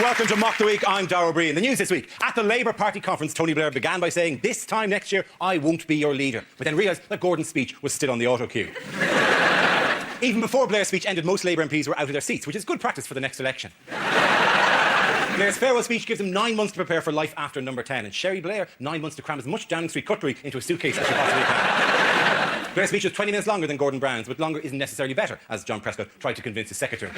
welcome to Mock the Week. I'm Darragh O'Brien. The news this week. At the Labour Party conference, Tony Blair began by saying, "This time next year, I won't be your leader." But then realised that Gordon's speech was still on the auto cue. Even before Blair's speech ended, most Labour MPs were out of their seats, which is good practice for the next election. Blair's farewell speech gives him 9 months to prepare for life after number 10, and Sherry Blair 9 months to cram as much Downing Street cutlery into a suitcase as she possibly can. Blair's speech was 20 minutes longer than Gordon Brown's, but longer isn't necessarily better, as John Prescott tried to convince his secretary.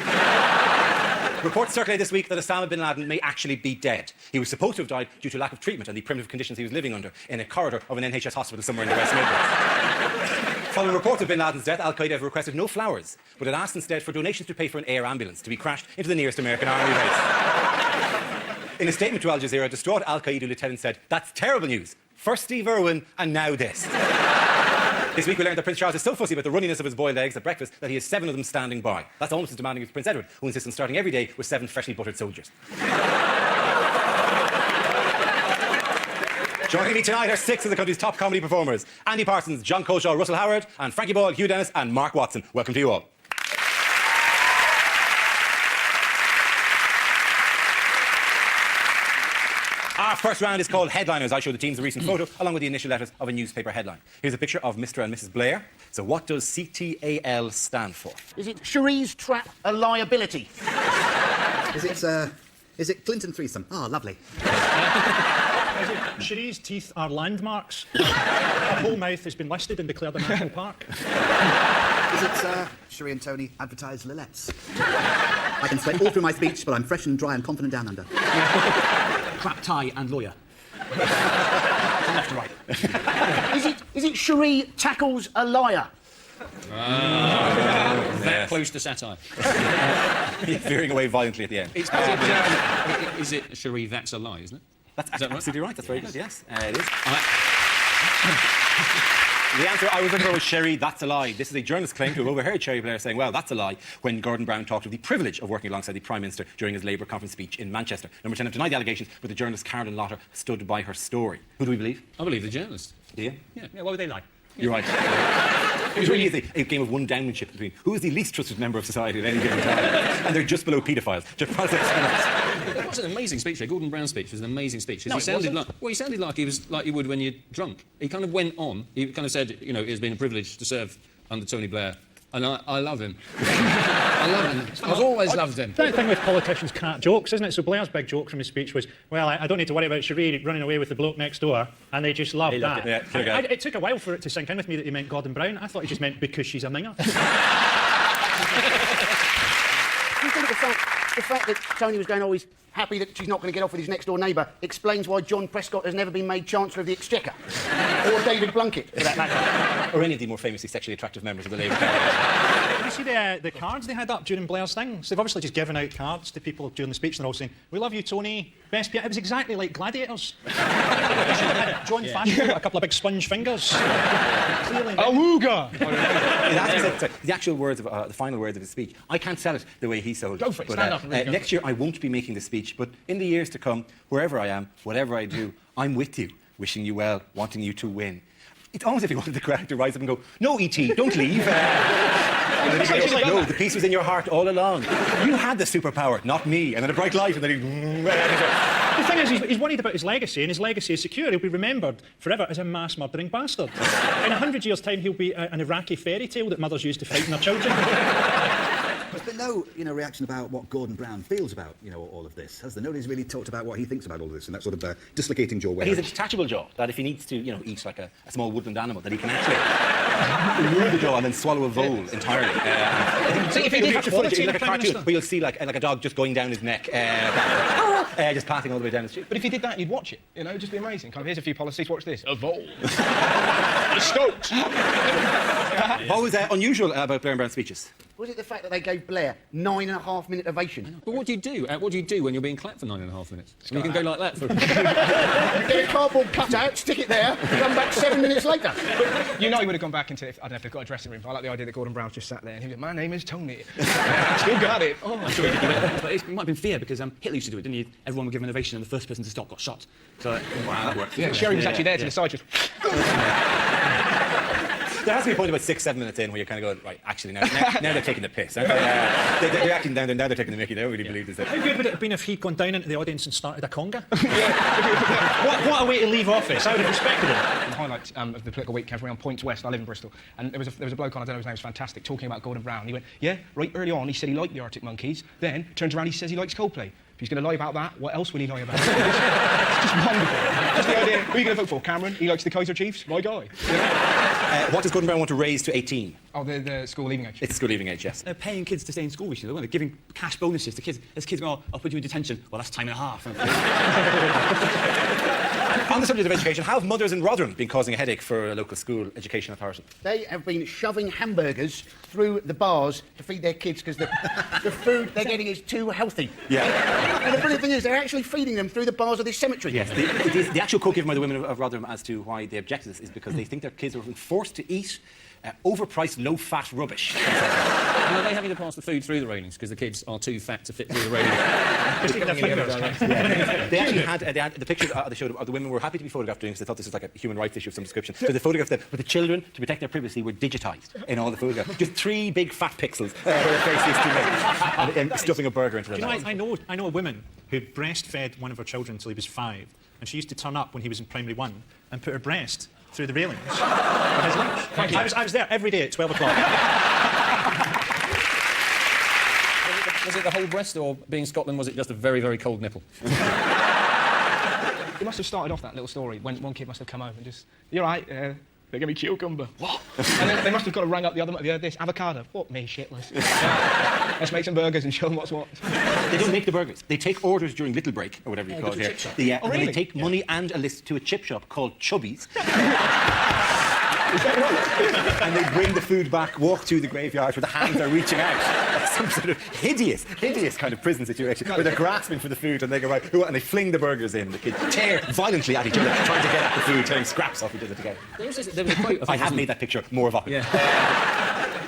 Reports circulate this week that Osama bin Laden may actually be dead. He was supposed to have died due to lack of treatment and the primitive conditions he was living under in a corridor of an NHS hospital somewhere in the West Midlands. Following reports of bin Laden's death, Al-Qaeda have requested no flowers, but had asked instead for donations to pay for an air ambulance to be crashed into the nearest American army base. In a statement to Al Jazeera, a distraught Al-Qaeda lieutenant said, "That's terrible news. First Steve Irwin, and now this." This week we learned that Prince Charles is so fussy about the runniness of his boiled eggs at breakfast that he has 7 of them standing by. That's almost as demanding as Prince Edward, who insists on starting every day with 7 freshly buttered soldiers. Joining me tonight are 6 of the country's top comedy performers: Andy Parsons, John Coleshaw, Russell Howard, and Frankie Boyle, Hugh Dennis, and Mark Watson. Welcome to you all. Our first round is called Headliners. I show the teams a recent photo along with the initial letters of a newspaper headline. Here's a picture of Mr. and Mrs. Blair. So what does CTAL stand for? Is it Cherie's Trap a Liability? Is it Clinton threesome? Oh, lovely. Is it Cherie's teeth are landmarks? Her whole mouth has been listed and declared a national park. Is it Cherie and Tony advertise Lillettes? I can sweat all through my speech, but I'm fresh and dry and confident down under. Crap tie and lawyer. From left to right. Is it Cherie tackles a liar? That close to satire. You're veering away violently at the end. Is it Cherie, that's a lie, isn't it? That's that right? absolutely right. That's very good, yes. It is. The answer I was looking for was Sherry, that's a lie. This is a journalist's claim to have overheard Sherry Blair saying, well, that's a lie, when Gordon Brown talked of the privilege of working alongside the Prime Minister during his Labour conference speech in Manchester. Number 10 have denied the allegations, but the journalist Carolyn Lotter stood by her story. Who do we believe? I believe the journalist. Do you? Yeah, why would they lie? You're right. It really is a game of one-downmanship between who is the least trusted member of society at any given time. And they're just below paedophiles. It was an amazing speech, though. Gordon Brown's speech was an amazing speech. No, he sounded like he was like you would when you're drunk. He kind of went on. He kind of said, you know, it's been a privilege to serve under Tony Blair. And I love him. I love him. I've always loved him. That thing with politicians crack jokes, isn't it? So Blair's big joke from his speech was, well, I don't need to worry about Cherie running away with the bloke next door, and they just loved that. It took a while for it to sink in with me that he meant Gordon Brown. I thought he just meant because she's a minger. Do you think the fact that Tony was going, oh, he's happy that she's not going to get off with his next-door neighbour, explains why John Prescott has never been made Chancellor of the Exchequer? Or David Blunkett, for that matter? Or any of the more famously sexually attractive members of the Labour Party. Did you see the cards they had up during Blair's thing? So they've obviously just given out cards to people during the speech, and they're all saying, "We love you, Tony. Best Pierre." It was exactly like Gladiators. John Fashionable got a couple of big sponge fingers. Awooga! The actual words of the final words of his speech, I can't sell it the way he sold it. Go for it. Stand up and read it. Next year I won't be making the speech, but in the years to come, wherever I am, whatever I do, I'm with you, wishing you well, wanting you to win. It's almost if he wanted the crowd to rise up and go, "No, E.T., don't leave." And then he goes, "No, the peace was in your heart all along. You had the superpower, not me." And then a bright light, and then he... The thing is, he's worried about his legacy, and his legacy is secure. He'll be remembered forever as a mass-murdering bastard. In 100 years' time, he'll be an Iraqi fairy tale that mothers use to frighten their children. There's been no, reaction about what Gordon Brown feels about, all of this, has there? Nobody's really talked about what he thinks about all of this in that sort of dislocating jaw way. He's a detachable jaw, that if he needs to, eat like a small woodland animal, that he can actually remove the jaw and then swallow a vole entirely. See, if he did footage, like a cartoon, where you'll see like a dog just going down his neck, just passing all the way down the street. But if he did that, you'd watch it, it'd just be amazing. Kind of, here's a few policies, watch this. A vole. A Stokes. What was unusual about Blair and Brown's speeches? Was it the fact that they gave Blair 9.5-minute ovation? But what do you do? What do you do when you're being clapped for 9.5 minutes? You can go like that for... Get a cardboard cutout, stick it there, come back 7 minutes later. But he would have gone back into, I don't know if they've got a dressing room. I like the idea that Gordon Brown's just sat there and he was like, "My name is Tony." Still got it. Oh, I'm sure he could do it. But it might have been fear, because Hitler used to do it, didn't he? Everyone would give an ovation and the first person to stop got shot. So, wow, that worked. Yeah, Sherry was actually there to decide just... There has to be a point about 6-7 minutes in where you're kind of going, right, actually, now they're taking the piss. Aren't they? They're acting now they're taking the mickey. They don't really believe this. How good would it have been if he'd gone down into the audience and started a conga? what a way to leave office. I would have respected him. The highlight of the political week came from around Points West. I live in Bristol. And there was a bloke on, I don't know his name, was fantastic, talking about Gordon Brown. He went, yeah, right early on he said he liked the Arctic Monkeys. Then turns around he says he likes Coldplay. If he's going to lie about that, what else will he lie about? It's just wonderful. Just the idea. Who are you going to vote for? Cameron? He likes the Kaiser Chiefs? My guy. What does Gordon Brown want to raise to 18? Oh, the school leaving age. It's school leaving age, yes. They're paying kids to stay in school, you know, they're giving cash bonuses to kids. As kids go, oh, I'll put you in detention. Well, that's time and a half. On the subject of education, how have mothers in Rotherham been causing a headache for a local school education authority? They have been shoving hamburgers through the bars to feed their kids because the food they're getting is too healthy. Yeah. And the brilliant thing is they're actually feeding them through the bars of this cemetery. Yes, the actual quote given by the women of Rotherham as to why they object to this is because they think their kids are being forced to eat overpriced, low-fat rubbish. And are they having to pass the food through the railings because the kids are too fat to fit through the railings? They actually had the pictures they showed of the women were happy to be photographed doing this. They thought this was like a human rights issue of some description. So they photographed them, but the children, to protect their privacy, were digitised in all the photographs. Just 3 big fat pixels where their face is too big, and stuffing a burger into their mouth. I know a woman who breastfed one of her children until he was 5, and she used to turn up when he was in primary 1 and put her breast through the railings for his lunch. I was there every day at 12 o'clock. Was it the whole breast, or being Scotland, was it just a very, very cold nipple? It must have started off that little story when one kid must have come home and just, you're right, they're going to be cucumber. What? And then they must have got to rang up the other, have you heard this? Avocado. What, me, shitless. Let's make some burgers and show them what's what. They don't make the burgers. They take orders during Little Break, or whatever you call it here. Oh, really? They take money and a list to a chip shop called Chubby's. And they bring the food back, walk through the graveyard where the hands are reaching out. That's some sort of hideous kind of prison situation where they're grasping for the food and they go, right, and they fling the burgers in. The kids tear violently at each other, trying to get at the food, tearing scraps off each other together. There was a quote, I have made that picture more evocative.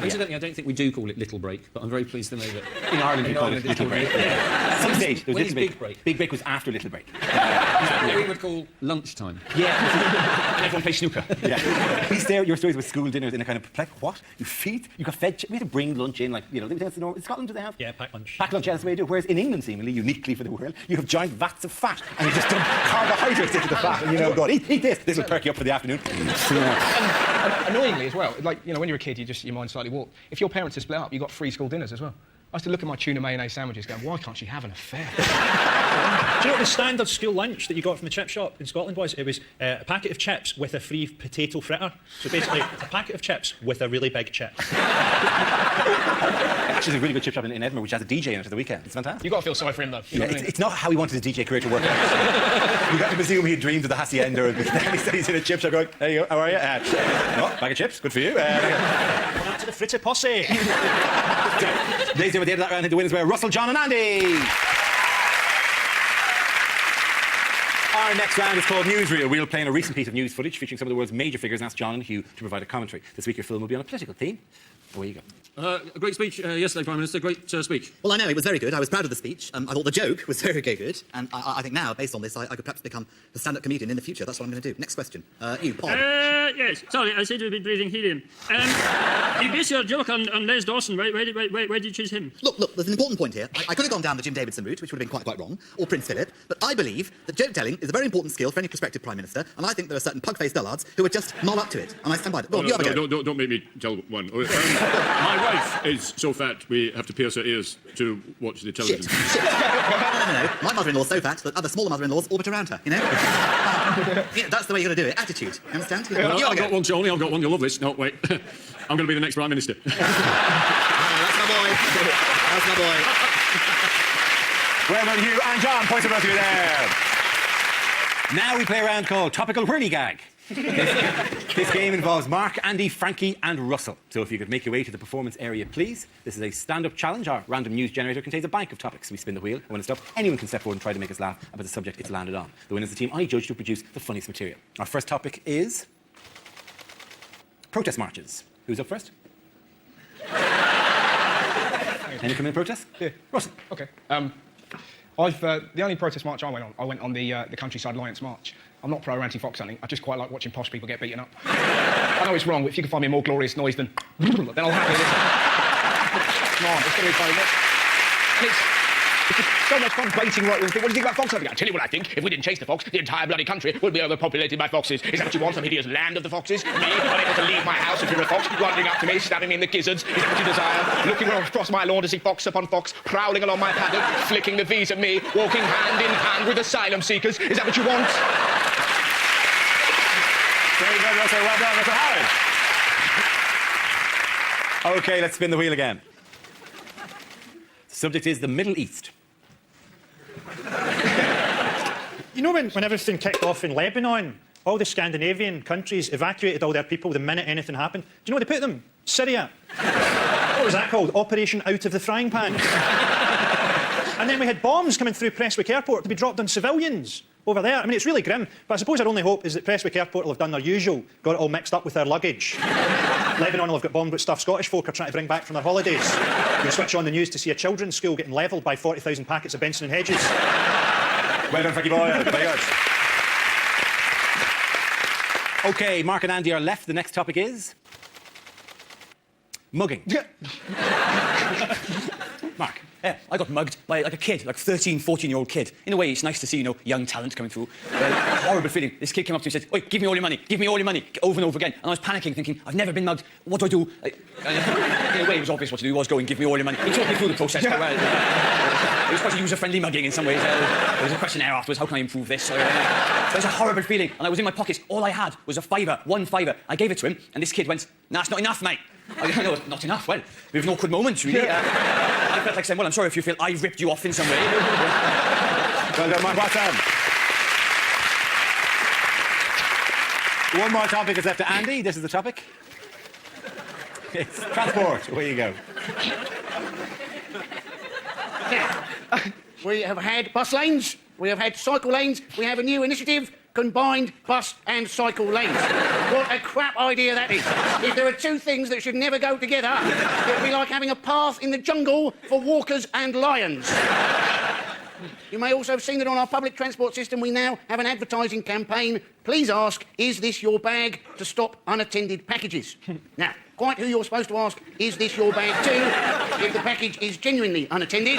Incidentally, I don't think we do call it Little Break, but I'm very pleased to know that In Ireland, we call it Little Break. At some stage, there was When Little is Big Break? Big Break was after Little Break. we would call lunchtime. Yeah. Everyone plays snooker. Yeah. We stare at your stories with school dinners in a kind of perplexed, what? You got fed, we had to bring lunch in, like, you know, that's the norm. In Scotland, do they have? Yeah, packed lunch. Packed lunch, yeah, that's the way they do. Whereas in England, seemingly, uniquely for the world, you have giant vats of fat, and you just dump carbohydrates into the fat, and you know, God, eat this. This will perk you up for the afternoon. And annoyingly as well, like, you know, when you're a kid, your mind slightly warped. If your parents are split up, you got free school dinners as well. I used to look at my tuna mayonnaise sandwiches going, why can't she have an affair? Do you know what the standard school lunch that you got from the chip shop in Scotland was? It was a packet of chips with a free potato fritter. So basically, a packet of chips with a really big chip. Actually, there's a really good chip shop in Edinburgh which has a DJ in it at the weekend. It's fantastic. You've got to feel sorry for him, though. You know what I mean? It's not how he wanted his DJ career to work out. You got to presume he had dreamed of the hacienda, and then he's in a chip shop going, there you go, how are you? No, bag of chips, good for you. Back to the fritter posse. Ladies and gentlemen, at the end of that round, the winners were Russell, John and Andy. Our next round is called Newsreel. We'll play in a recent piece of news footage featuring some of the world's major figures and ask John and Hugh to provide a commentary. This week your film will be on a political theme. Away you go. A great speech yesterday, Prime Minister. Great speech. Well, I know, it was very good. I was proud of the speech. I thought the joke was very, very good. And I think now, based on this, I could perhaps become a stand-up comedian in the future. That's what I'm going to do. Next question. You, Paul. Yes. Sorry, I said you've been breathing helium. You base your joke on Les Dawson. Why did you choose him? Look, there's an important point here. I could have gone down the Jim Davidson route, which would have been quite wrong, or Prince Philip, but I believe that joke-telling is a very important skill for any prospective Prime Minister, and I think there are certain pug-faced dullards who are just not up to it, and I stand by that. Well, you have a go. Don't make me tell one. My wife is so fat we have to pierce her ears to watch the television. Shit. No. My mother-in-law's so fat that other smaller mother-in-laws orbit around her, you know? Yeah, that's the way you're going to do it. Attitude. You understand? I've got one, Johnny. I've got one. You'll love this. No, wait. I'm going to be the next Prime Minister. That's my boy. That's my boy. Well done, Hugh and John. Points of both of you there. Now we play a round called Topical Whirly Gag. This game involves Mark, Andy, Frankie and Russell. So if you could make your way to the performance area, please. This is a stand-up challenge. Our random news generator contains a bank of topics. We spin the wheel, and when it's up, anyone can step forward and try to make us laugh about the subject it's landed on. The winner is the team I judge to produce the funniest material. Our first topic is protest marches. Who's up first? Any come in protest? Yeah. Russell. OK. The only protest march I went on the Countryside Alliance March. I'm not pro or anti-fox hunting. I just quite like watching posh people get beaten up. I know it's wrong, but if you can find me a more glorious noise than then I'll happily listen. Come on, it's going to be funny. And it's so much fun baiting right-wing people. What do you think about fox hunting? I'll tell you what I think. If we didn't chase the fox, the entire bloody country would be overpopulated by foxes. Is that what you want, some hideous land of the foxes? Me, unable to leave my house if you're a fox, wandering up to me, stabbing me in the gizzards. Is that what you desire? Looking across my lawn to see fox upon fox, prowling along my paddock, flicking the V's at me, walking hand in hand with asylum seekers. Is that what you want? Very good, Russell. Well done, Mr. Howard. OK, let's spin the wheel again. The subject is the Middle East. You know when everything kicked off in Lebanon, all the Scandinavian countries evacuated all their people the minute anything happened? Do you know what they put them? Syria. What was that called? Operation Out of the Frying Pan. And then we had bombs coming through Prestwick Airport to be dropped on civilians over there. I mean, it's really grim, but I suppose our only hope is that Prestwick Airport will have done their usual, got it all mixed up with their luggage. Lebanon will have got bombed with stuff Scottish folk are trying to bring back from their holidays. You switch on the news to see a children's school getting levelled by 40,000 packets of Benson and Hedges. Well done, Frankie Boyle. Very good. OK, Mark and Andy are left. The next topic is... mugging. Mark. Yeah, I got mugged by like a kid, like a 13, 14-year-old kid. In a way, it's nice to see, you know, young talent coming through. Horrible feeling. This kid came up to me and said, "Oi, give me all your money, give me all your money," over and over again. And I was panicking, thinking, I've never been mugged. What do I do? In a way, it was obvious what to do. He was going, give me all your money. He talked me through the process quite well. It was quite a user-friendly mugging in some ways. There was a questionnaire afterwards, how can I improve this? It was a horrible feeling. And I was in my pockets. All I had was a fiver, one fiver. I gave it to him, and this kid went, "Nah, it's not enough, mate." I go, "No, not enough." Well, we have an awkward moment, really. I felt like saying, "Well, I'm sorry if you feel I ripped you off in some way." Well done, Mark. What's on? One more topic is left to Andy. This is the topic. It's transport. Away you go. We have had bus lanes, we have had cycle lanes, we have a new initiative, combined bus and cycle lanes. What a crap idea that is. If there are two things that should never go together, it would be like having a path in the jungle for walkers and lions. You may also have seen that on our public transport system we now have an advertising campaign. Please ask, is this your bag, to stop unattended packages? Now, quite who you're supposed to ask, is this your bag too, if the package is genuinely unattended.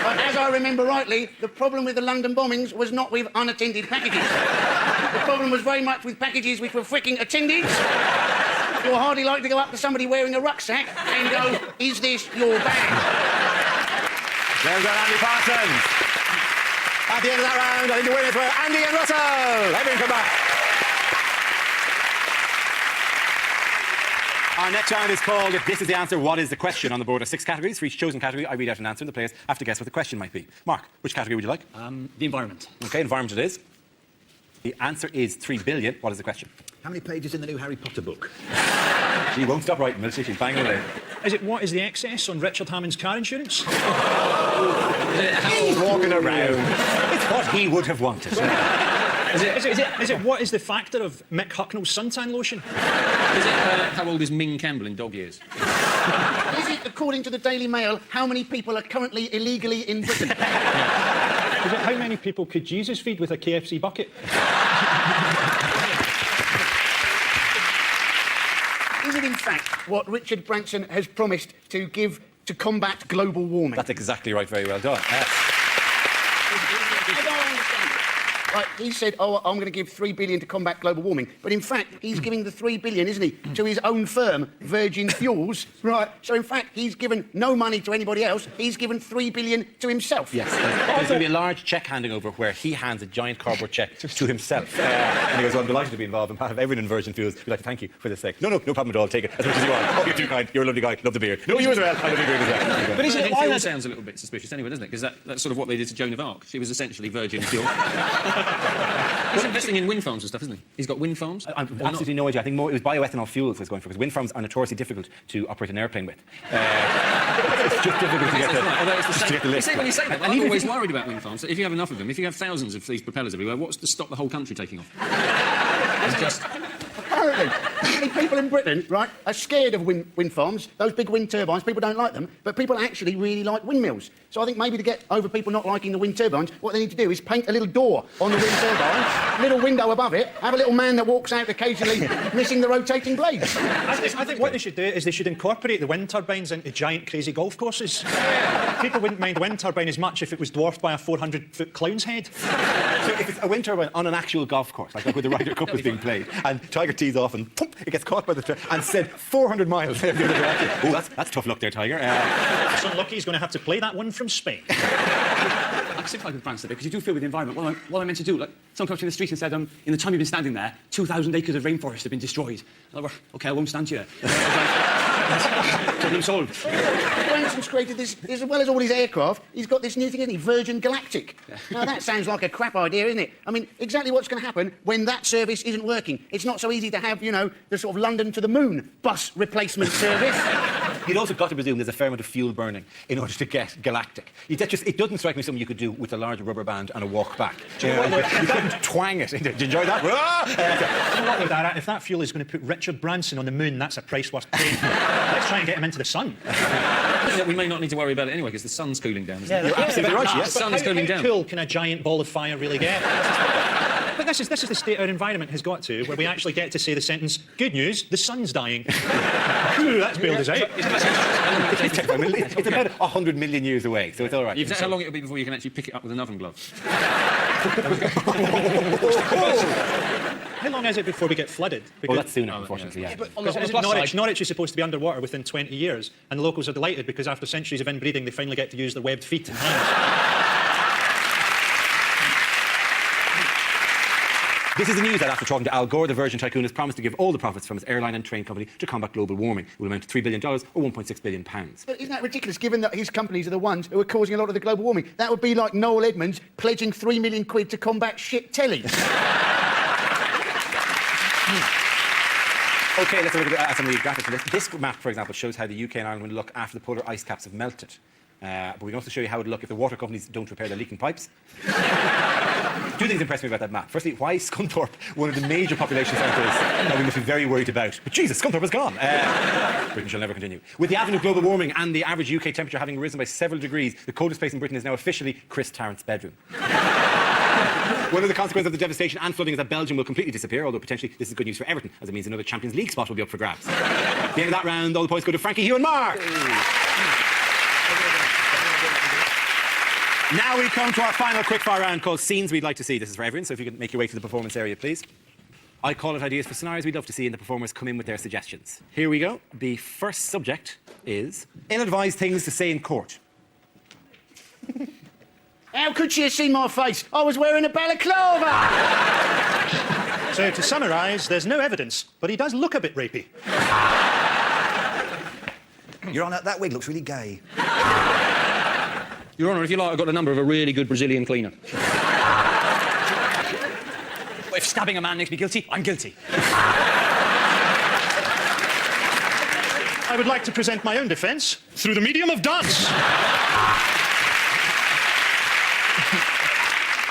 But as I remember rightly, the problem with the London bombings was not with unattended packages. The problem was very much with packages which were freaking attended. You'll hardly like to go up to somebody wearing a rucksack and go, is this your bag? Well done, Andy Parsons. At the end of that round, I think the winners were Andy and Russell. Everyone come back. Our next round is called If This Is the Answer, What Is the Question? On the board are 6 categories. For each chosen category, I read out an answer and the players have to guess what the question might be. Mark, which category would you like? The environment. OK, environment it is. The answer is 3 billion. What is the question? How many pages in the new Harry Potter book? She won't stop writing, will she? She's banging away. Is it what is the excess on Richard Hammond's car insurance? He's walking around. It's what he would have wanted. Is it what is the factor of Mick Hucknall's suntan lotion? Is it how old is Ming Campbell in dog years? Is it, according to the Daily Mail, how many people are currently illegally in Britain? Is it how many people could Jesus feed with a KFC bucket? Is it in fact what Richard Branson has promised to give to combat global warming? That's exactly right. Very well done. Yes. Right, he said, "Oh, I'm going to give 3 billion to combat global warming," but in fact, he's giving the 3 billion, isn't he, to his own firm, Virgin Fuels. Right. So in fact, he's given no money to anybody else. He's given 3 billion to himself. Yes. There's going to be a large cheque handing over where he hands a giant cardboard cheque to himself. And he goes, "Well, I'm delighted to be involved. On behalf of everyone in Virgin Fuels, we'd like to thank you for this thing." No problem at all. Take it as much as you want. Oh, you're too kind. You're a lovely guy. Love the beard. No, you as well. I love the beard as well. But isn't it fuel sounds a little bit suspicious anyway, doesn't it? Because that's sort of what they did to Joan of Arc. She was essentially Virgin Fuel. He's investing in wind farms and stuff, isn't he? He's got wind farms? I've absolutely no idea. I think more it was bioethanol fuels he was going for, because wind farms are notoriously difficult to operate an airplane with. It's just difficult to get the lift. When you say that, I'm always worried about wind farms. If you have enough of them, if you have thousands of these propellers everywhere, what's to stop the whole country taking off? It's just... Apparently, people in Britain, right, are scared of wind farms, those big wind turbines. People don't like them, but people actually really like windmills. So I think maybe to get over people not liking the wind turbines, what they need to do is paint a little door on the wind turbine, little window above it, have a little man that walks out occasionally missing the rotating blades. I think what they should do is they should incorporate the wind turbines into giant, crazy golf courses. People wouldn't mind a wind turbine as much if it was dwarfed by a 400-foot clown's head. So if it's a wind turbine on an actual golf course, like where the Ryder Cup is being played, and Tiger tees off and thump, it gets caught by the and said 400 miles in the other direction. Oh, that's tough luck there, Tiger. It's unlucky he's going to have to play that one from Spain. I sympathise with France a bit because you do feel with the environment. What am I meant to do? Like, someone came up to me in the street and said, in the time you've been standing there, 2,000 acres of rainforest have been destroyed. And I went, OK, I won't stand here. Problem solved. Branson's created this, as well as all his aircraft, he's got this new thing, isn't he? Virgin Galactic. Yeah. Now, that sounds like a crap idea, isn't it? I mean, exactly what's going to happen when that service isn't working. It's not so easy to have, you know, the sort of London to the moon bus replacement service. You'd also got to presume there's a fair amount of fuel burning in order to get galactic. It doesn't strike me something you could do with a large rubber band and a walk back. You couldn't twang it. Did you enjoy that? What with that? If that fuel is going to put Richard Branson on the moon, that's a price worth paying. Let's try and get him into the sun. We may not need to worry about it anyway because the sun's cooling down. Isn't it? You're absolutely right. The sun's cooling down. How cool can a giant ball of fire really get? But this is the state our environment has got to, where we actually get to say the sentence, good news, the sun's dying. Ooh, that's bailed us out. It's about 100 million years away, so it's all right. You've said how long it'll be before you can actually pick it up with an oven glove. How long is it before we get flooded? Well, that's soon, unfortunately, yeah. Norwich is supposed to be underwater within 20 years, and the locals are delighted because after centuries of inbreeding, they finally get to use their webbed feet and hands. This is the news that after talking to Al Gore, the Virgin tycoon has promised to give all the profits from his airline and train company to combat global warming. It will amount to $3 billion or £1.6 billion. But isn't that ridiculous, given that his companies are the ones who are causing a lot of the global warming? That would be like Noel Edmonds pledging £3 million to combat shit telly. OK, let's look at some of the graphics. This map, for example, shows how the UK and Ireland will look after the polar ice caps have melted. But we can also show you how it would look if the water companies don't repair their leaking pipes. Two things impressed me about that map. Firstly, why is Scunthorpe one of the major population centres that we must be very worried about? But Jesus, Scunthorpe is gone. Britain shall never continue. With the advent of global warming and the average UK temperature having risen by several degrees, the coldest place in Britain is now officially Chris Tarrant's bedroom. One of the consequences of the devastation and flooding is that Belgium will completely disappear, although potentially this is good news for Everton, as it means another Champions League spot will be up for grabs. At the end of that round, all the points go to Frankie, Hugh and Mark. Now we come to our final quickfire round called Scenes We'd Like to See. This is for everyone, so if you could make your way to the performance area, please. I call it ideas for scenarios we'd love to see, and the performers come in with their suggestions. Here we go. The first subject is ill-advised things to say in court. How could she have seen my face? I was wearing a balaclava! So, to summarise, there's no evidence, but he does look a bit rapey. Your Honour, that wig looks really gay. Your Honour, if you like, I've got the number of a really good Brazilian cleaner. If stabbing a man makes me guilty, I'm guilty. I would like to present my own defence through the medium of dance.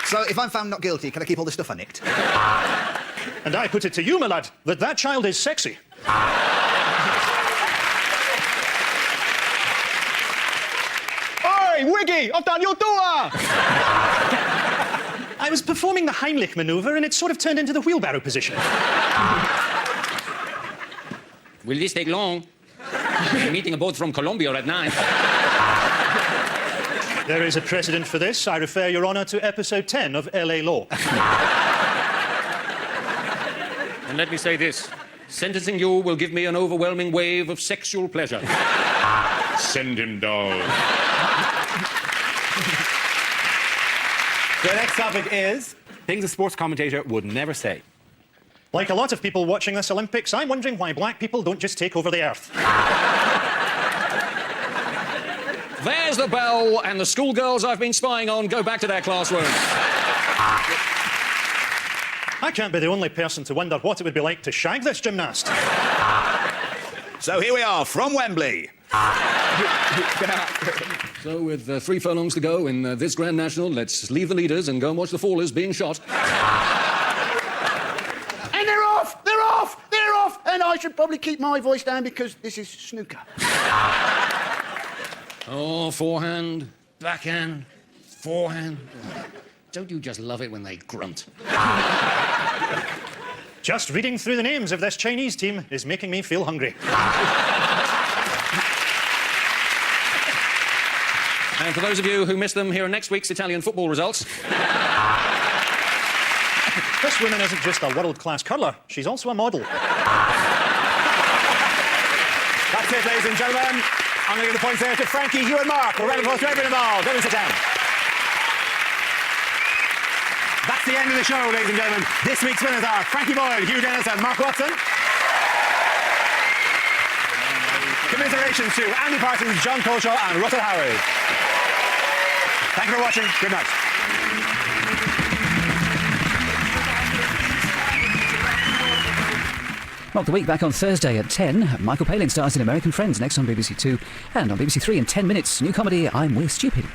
So, if I'm found not guilty, can I keep all the stuff I nicked? And I put it to you, my lad, that child is sexy. Oi, Wiggy, I've done your door! I was performing the Heimlich manoeuvre and it sort of turned into the wheelbarrow position. Will this take long? I'm meeting a boat from Colombia at 9. There is a precedent for this. I refer, Your Honour, to episode 10 of LA Law. And let me say this. Sentencing you will give me an overwhelming wave of sexual pleasure. Send him down. The next topic is things a sports commentator would never say. Like a lot of people watching this Olympics, I'm wondering why black people don't just take over the earth. There's the bell, and the schoolgirls I've been spying on go back to their classrooms. I can't be the only person to wonder what it would be like to shag this gymnast. So here we are, from Wembley. So, with 3 furlongs to go in this Grand National, let's leave the leaders and go and watch the fallers being shot. And they're off! They're off! They're should probably keep my voice down because this is snooker. Oh, forehand, backhand, forehand. Don't you just love it when they grunt? Just reading through the names of this Chinese team is making me feel hungry. And for those of you who missed them, here are next week's Italian football results. This woman isn't just a world-class curler, she's also a model. That's it, ladies and gentlemen. I'm going to give the points there to Frankie, Hugh and Mark. We're ready for to everyone involved. Everyone sit down. That's the end of the show, ladies and gentlemen. This week's winners are Frankie Boyle, Hugh Dennis and Mark Watson. Commiserations to Andy Parsons, John Colshaw and Russell Howard. Thank you for watching. Good night. Mock the Week back on Thursday at 10. Michael Palin stars in American Friends next on BBC Two. And on BBC Three in 10 minutes, new comedy I'm We're Stupid.